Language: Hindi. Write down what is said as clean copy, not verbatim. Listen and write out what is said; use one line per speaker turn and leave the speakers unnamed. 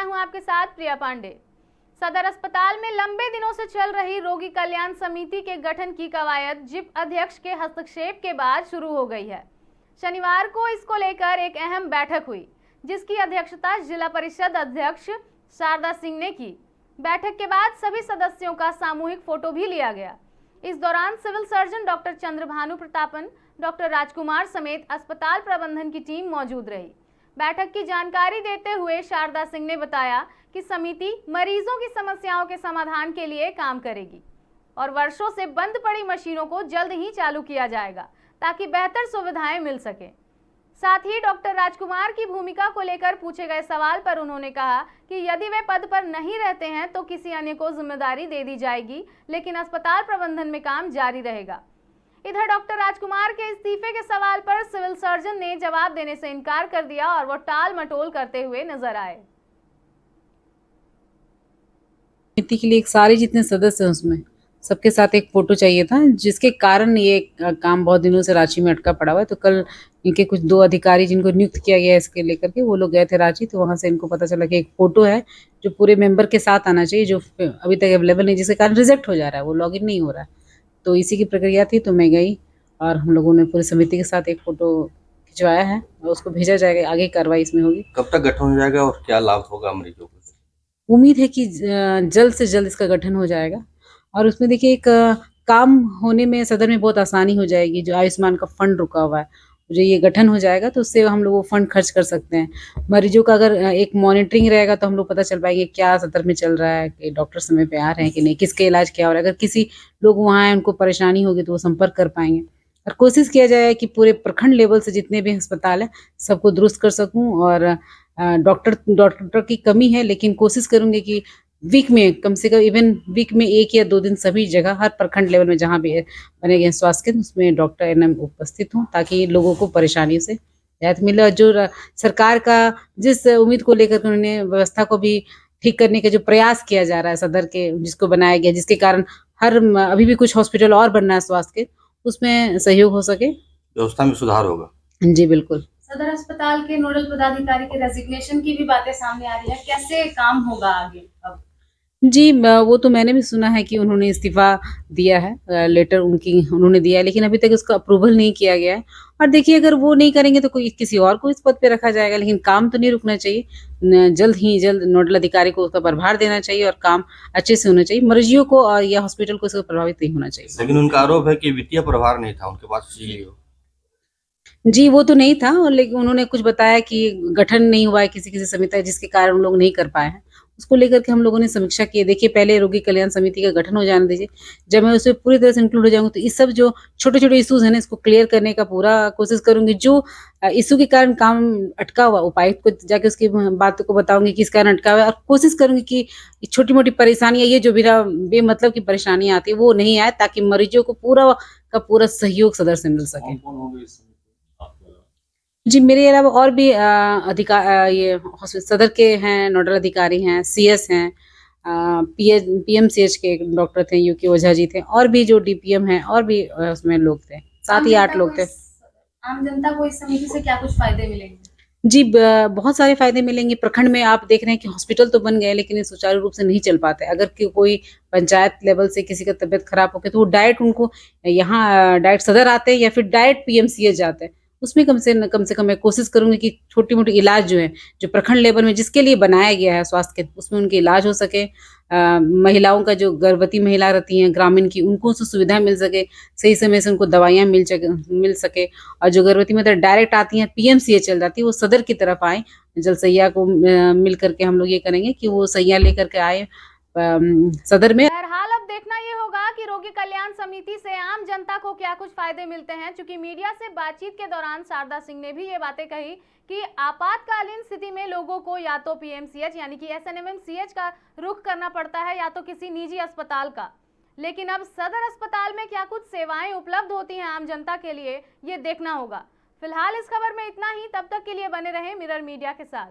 मैं हूं आपके साथ प्रिया पांडे। सदर अस्पताल में लंबे दिनों से चल रही रोगी कल्याण समिति के गठन की कवायद जिप अध्यक्ष के हस्तक्षेप के बाद शुरू हो गई है। शनिवार को इसको लेकर एक अहम बैठक हुई, जिसकी अध्यक्षता जिला परिषद अध्यक्ष शारदा सिंह ने की। बैठक के बाद सभी सदस्यों का सामूहिक फोटो भी लिया गया। इस दौरान civil surgeon doctor Chandrabhanu Pratapan, doctor Rajkumar समेत अस्पताल प्रबंधन की टीम मौजूद रही। बैठक की जानकारी देते हुए शारदा सिंह ने बताया कि समिति मरीजों की समस्याओं के समाधान के लिए काम करेगी और वर्षों से बंद पड़ी मशीनों को जल्द ही चालू किया जाएगा ताकि बेहतर सुविधाएं मिल सके। साथ ही डॉक्टर राजकुमार की भूमिका को लेकर पूछे गए सवाल पर उन्होंने कहा कि यदि वे पद पर नहीं रहते हैं तो किसी अन्य को जिम्मेदारी दे दी जाएगी, लेकिन अस्पताल प्रबंधन में काम जारी रहेगा। इधर डॉक्टर राजकुमार के इस्तीफे के सवाल पर सिविल सर्जन ने जवाब देने से इनकार कर दिया और वो टाल मटोल करते हुए नजर आए।
समिति के लिए एक सारे जितने सदस्य हैं उसमें सबके साथ एक फोटो चाहिए था, जिसके कारण ये काम बहुत दिनों से रांची में अटका पड़ा हुआ है। तो कल इनके कुछ 2 अधिकारी जिनको नियुक्त किया गया है इसके लेकर के, वो लोग गए थे रांची। तो वहां से इनको पता चला कि एक फोटो है जो पूरे मेंबर के साथ आना चाहिए, जो अभी तक अवेलेबल नहीं, जिसके कारण रिजेक्ट हो जा रहा है, वो लॉगिन नहीं हो रहा है। तो इसी की प्रक्रिया थी, तो मैं गई और हम लोगों ने पूरी समिति के साथ एक फोटो खिंचवाया है और उसको भेजा जाएगा। आगे कार्रवाई इसमें होगी।
कब तक गठन हो जाएगा और क्या लाभ होगा मरीजों को?
उम्मीद है कि जल्द से जल्द इसका गठन हो जाएगा और उसमें देखिए एक काम होने में सदर में बहुत आसानी हो जाएगी। जो आयुष्मान का फंड रुका हुआ है, जो ये गठन हो जाएगा तो उससे हम लोग वो फंड खर्च कर सकते हैं। मरीजों का अगर एक मॉनिटरिंग रहेगा तो हम लोग पता चल पाएंगे क्या सदर में चल रहा है, कि डॉक्टर समय पे आ रहे हैं कि नहीं, किसके इलाज क्या हो रहा है। अगर किसी लोग वहाँ हैं उनको परेशानी होगी तो वो संपर्क कर पाएंगे। और कोशिश किया जाए कि पूरे प्रखंड लेवल से जितने भी अस्पताल है सबको दुरुस्त कर सकूं। और डॉक्टर की कमी है, लेकिन कोशिश करूंगी कि वीक में कम से कम इवन वीक में 1 या 2 दिन सभी जगह हर प्रखंड लेवल में जहाँ भी बने गए स्वास्थ्य केंद्र उसमें डॉक्टर एनएम उपस्थित हों, ताकि लोगों को परेशानियों से राहत मिले। और जो सरकार का जिस उम्मीद को लेकर उन्होंने व्यवस्था को भी ठीक करने का जो प्रयास किया जा रहा है सदर के, जिसको बनाया गया, जिसके कारण अभी भी कुछ हॉस्पिटल और बनना है स्वास्थ्य के, उसमें सहयोग हो सके,
व्यवस्था में सुधार होगा।
जी बिल्कुल।
सदर अस्पताल के नोडल पदाधिकारी के रेजिग्नेशन की भी बातें सामने आ रही है, कैसे काम होगा आगे अब?
जी, वो तो मैंने भी सुना है कि उन्होंने इस्तीफा दिया है, लेटर उन्होंने दिया है, लेकिन अभी तक उसका अप्रूवल नहीं किया गया है। और देखिए अगर वो नहीं करेंगे तो कोई किसी और को इस पद पे रखा जाएगा, लेकिन काम तो नहीं रुकना चाहिए। जल्द ही जल्द नोडल अधिकारी को उसका प्रभार देना चाहिए और काम अच्छे से होना चाहिए। मरीजों को और या हॉस्पिटल को इसका प्रभावित नहीं होना चाहिए।
लेकिन उनका आरोप है कि वित्तीय प्रभार नहीं था उनके पास।
जी, वो तो नहीं था, और लेकिन उन्होंने कुछ बताया कि गठन नहीं हुआ है किसी समिति, जिसके कारण उन लोग नहीं कर पाए हैं। उसको लेकर के हम लोगों ने समीक्षा की है। देखिए पहले रोगी कल्याण समिति का गठन हो जाने दीजिए, जब मैं उसमें पूरी तरह से इंक्लूड हो जाऊंगी तो इस सब जो छोटे-छोटे इश्यूज हैं ना, इसको क्लियर करने का पूरा कोशिश करूंगी। जो इश्यू के कारण काम अटका हुआ, उपायुक्त को जाके उसकी बातों को बताऊंगी कि इस कारण अटका हुआ है, और कोशिश करूंगी कि छोटी-मोटी परेशानियां, ये जो बिना बेमतलब की परेशानियां आती है वो नहीं आए, ताकि मरीजों को पूरा का पूरा सहयोग सदर से मिल सके। जी, मेरे अलावा और भी ये सदर के हैं, नोडल अधिकारी हैं, सीएस हैं, पीएमसीएच के एक डॉक्टर थे, यूके ओझा जी थे, और भी जो डीपीएम हैं, और भी उसमें लोग थे, 7 या 8 लोग थे।
आम जनता को इस समिति से क्या कुछ फायदे मिलेंगे?
जी, बहुत सारे फायदे मिलेंगे। प्रखंड में आप देख रहे हैं कि हॉस्पिटल तो बन गए, लेकिन ये सुचारू रूप से नहीं चल पाते। अगर कोई पंचायत लेवल से किसी का तबियत खराब हो गई तो वो डायरेक्ट उनको यहाँ डायरेक्ट सदर आते हैं या फिर डायरेक्ट पीएमसीएच जाते हैं। उसमें कम से कम मैं कोशिश करूंगी कि छोटी-मोटी इलाज जो है, जो प्रखंड लेवल में जिसके लिए बनाया गया है स्वास्थ्य केंद्र, उसमें उनके इलाज हो सके। महिलाओं का, जो गर्भवती महिला रहती हैं ग्रामीण की, उनको सुविधा मिल सके, सही समय से उनको दवाइयाँ मिल सके। और जो गर्भवती महिला डायरेक्ट आती हैं पीएमसीएच चल जाती है, वो सदर की तरफ आए। जलसैया को मिल करके हम लोग ये करेंगे कि वो सैया लेकर के आए सदर में।
बहरहाल अब देखना ये होगा कि रोगी कल्याण समिति से आम जनता को क्या कुछ फायदे मिलते हैं। चूंकि मीडिया से बातचीत के दौरान शारदा सिंह ने भी ये बातें कही कि आपातकालीन स्थिति में लोगों को या तो पीएमसीएच यानी कि एसएनएमएमसीएच का रुख करना पड़ता है या तो किसी निजी अस्पताल का। लेकिन अब सदर अस्पताल में क्या कुछ सेवाएं उपलब्ध होती हैं आम जनता के लिए, ये देखना होगा। फिलहाल इस खबर में इतना ही। तब तक के लिए बने रहें मिरर मीडिया के साथ।